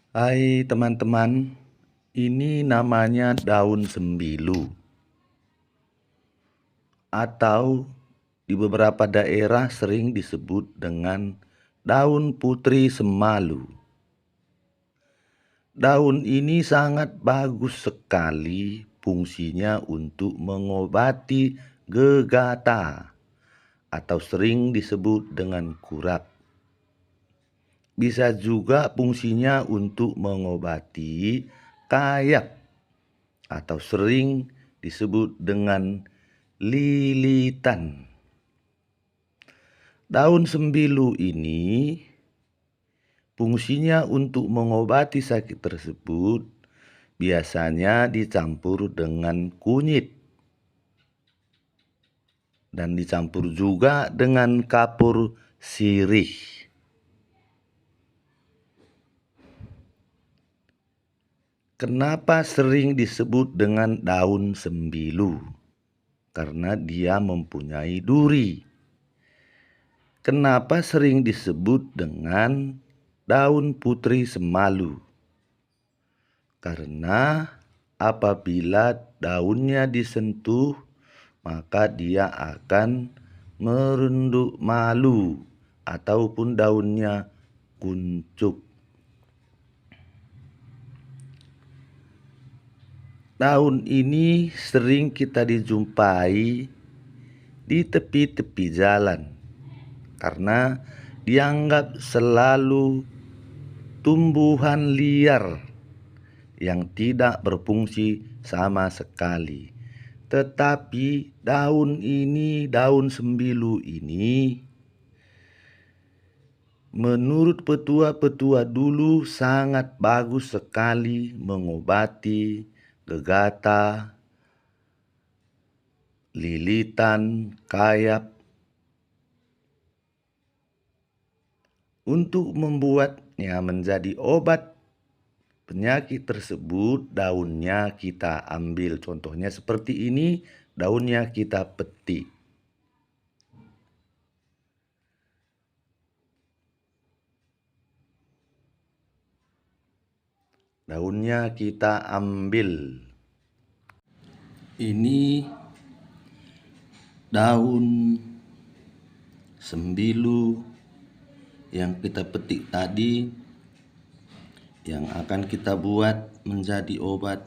Hai teman-teman, ini namanya daun sembilu atau di beberapa daerah sering disebut dengan daun putri semalu. Daun ini sangat bagus sekali fungsinya untuk mengobati gegata atau sering disebut dengan kurap. Bisa juga fungsinya untuk mengobati kayak atau sering disebut dengan lilitan. Daun sembilu ini fungsinya untuk mengobati sakit tersebut biasanya dicampur dengan kunyit dan dicampur juga dengan kapur sirih. Kenapa sering disebut dengan daun sembilu? Karena dia mempunyai duri. Kenapa sering disebut dengan daun putri semalu? Karena apabila daunnya disentuh, maka dia akan merunduk malu ataupun daunnya kuncup. Daun ini sering kita dijumpai di tepi-tepi jalan karena dianggap selalu tumbuhan liar yang tidak berfungsi sama sekali. Tetapi daun sembilu ini menurut petua-petua dulu sangat bagus sekali mengobati gegata, lilitan, kayap. Untuk membuatnya menjadi obat penyakit tersebut, daunnya kita ambil. Contohnya seperti ini, daunnya kita petik. Daunnya kita ambil. Ini daun sembilu yang kita petik tadi, yang akan kita buat menjadi obat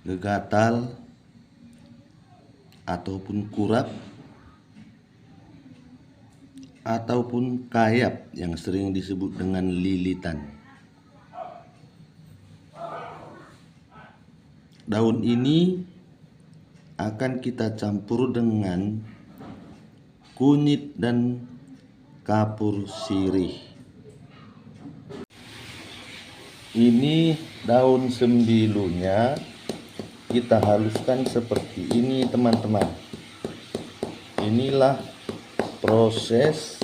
gegatal ataupun kurap ataupun kayap yang sering disebut dengan lilitan. Daun ini akan kita campur dengan kunyit dan kapur sirih. Ini daun sembilunya kita haluskan seperti ini, teman-teman. Inilah proses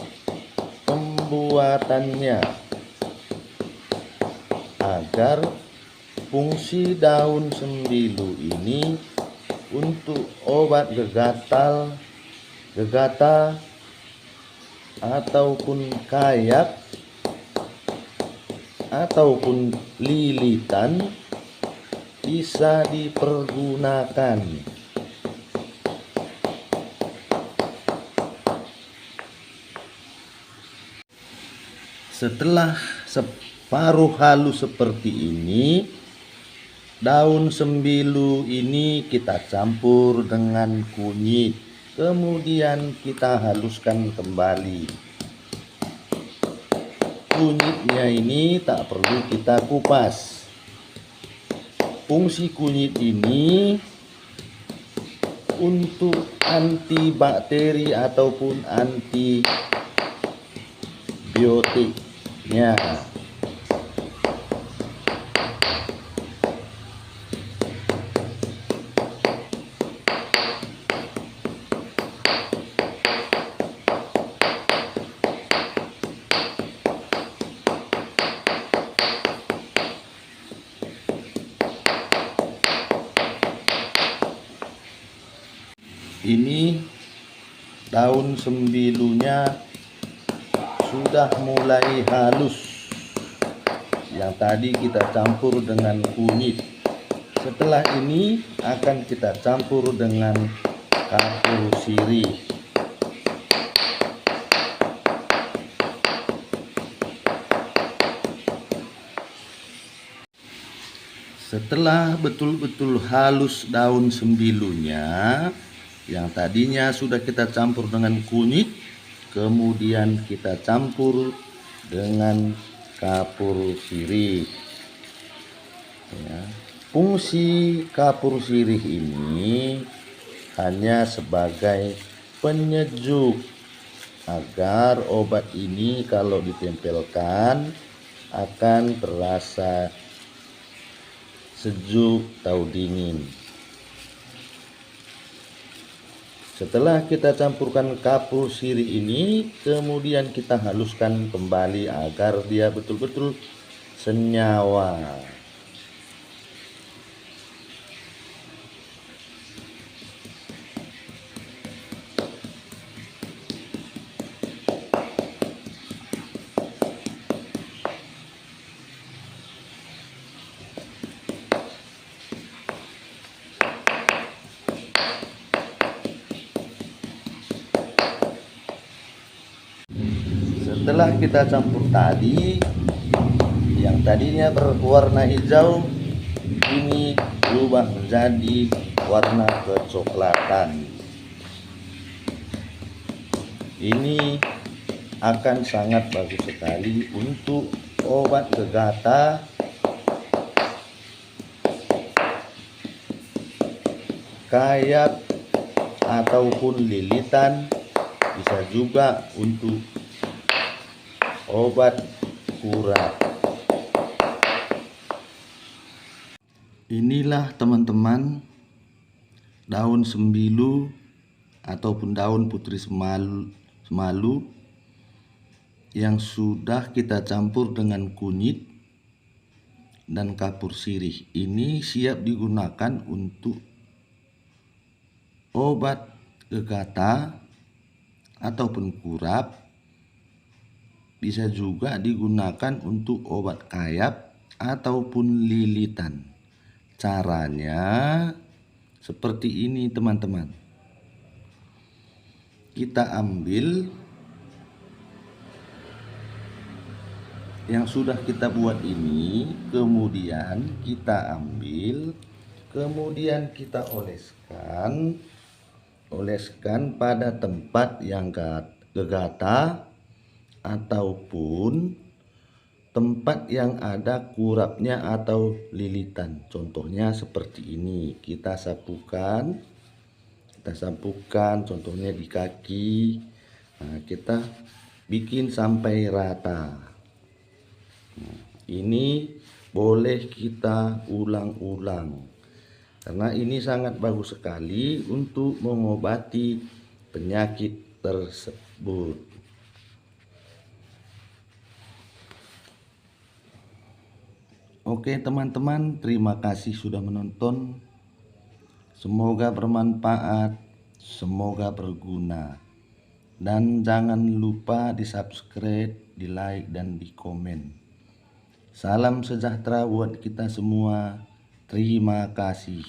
pembuatannya agar fungsi daun sembilu ini untuk obat gegata ataupun kayap ataupun lilitan bisa dipergunakan. Setelah separuh halus seperti ini, daun sembilu ini kita campur dengan kunyit, kemudian kita haluskan kembali. Kunyitnya ini tak perlu kita kupas. Fungsi kunyit ini untuk antibakteri ataupun antibiotiknya. Ini daun sembilunya sudah mulai halus. Yang tadi kita campur dengan kunyit. Setelah ini akan kita campur dengan kapur sirih. Setelah betul-betul halus daun sembilunya, yang tadinya sudah kita campur dengan kunyit, kemudian kita campur dengan kapur sirih. Ya. Fungsi kapur sirih ini hanya sebagai penyejuk agar obat ini kalau ditempelkan akan terasa sejuk atau dingin. Setelah kita campurkan kapur sirih ini, kemudian kita haluskan kembali agar dia betul-betul senyawa. Setelah kita campur tadi, yang tadinya berwarna hijau ini berubah menjadi warna kecoklatan. Ini akan sangat bagus sekali untuk obat gegata, kayap ataupun lilitan, bisa juga untuk obat kurap. Inilah teman-teman daun sembilu ataupun daun putri semalu yang sudah kita campur dengan kunyit dan kapur sirih. Ini siap digunakan untuk obat gegata ataupun kurap. Bisa juga digunakan untuk obat kayap ataupun lilitan. Caranya seperti ini teman-teman. Kita ambil yang sudah kita buat ini, kemudian kita ambil, kemudian kita oleskan pada tempat yang gegata ataupun tempat yang ada kurapnya atau lilitan. Contohnya seperti ini, kita sapukan contohnya di kaki. Nah, kita bikin sampai rata. Nah, ini boleh kita ulang-ulang karena ini sangat bagus sekali untuk mengobati penyakit tersebut. Oke teman-teman, terima kasih sudah menonton. Semoga bermanfaat, semoga berguna. Dan jangan lupa di subscribe, di like, dan di komen. Salam sejahtera buat kita semua. Terima kasih.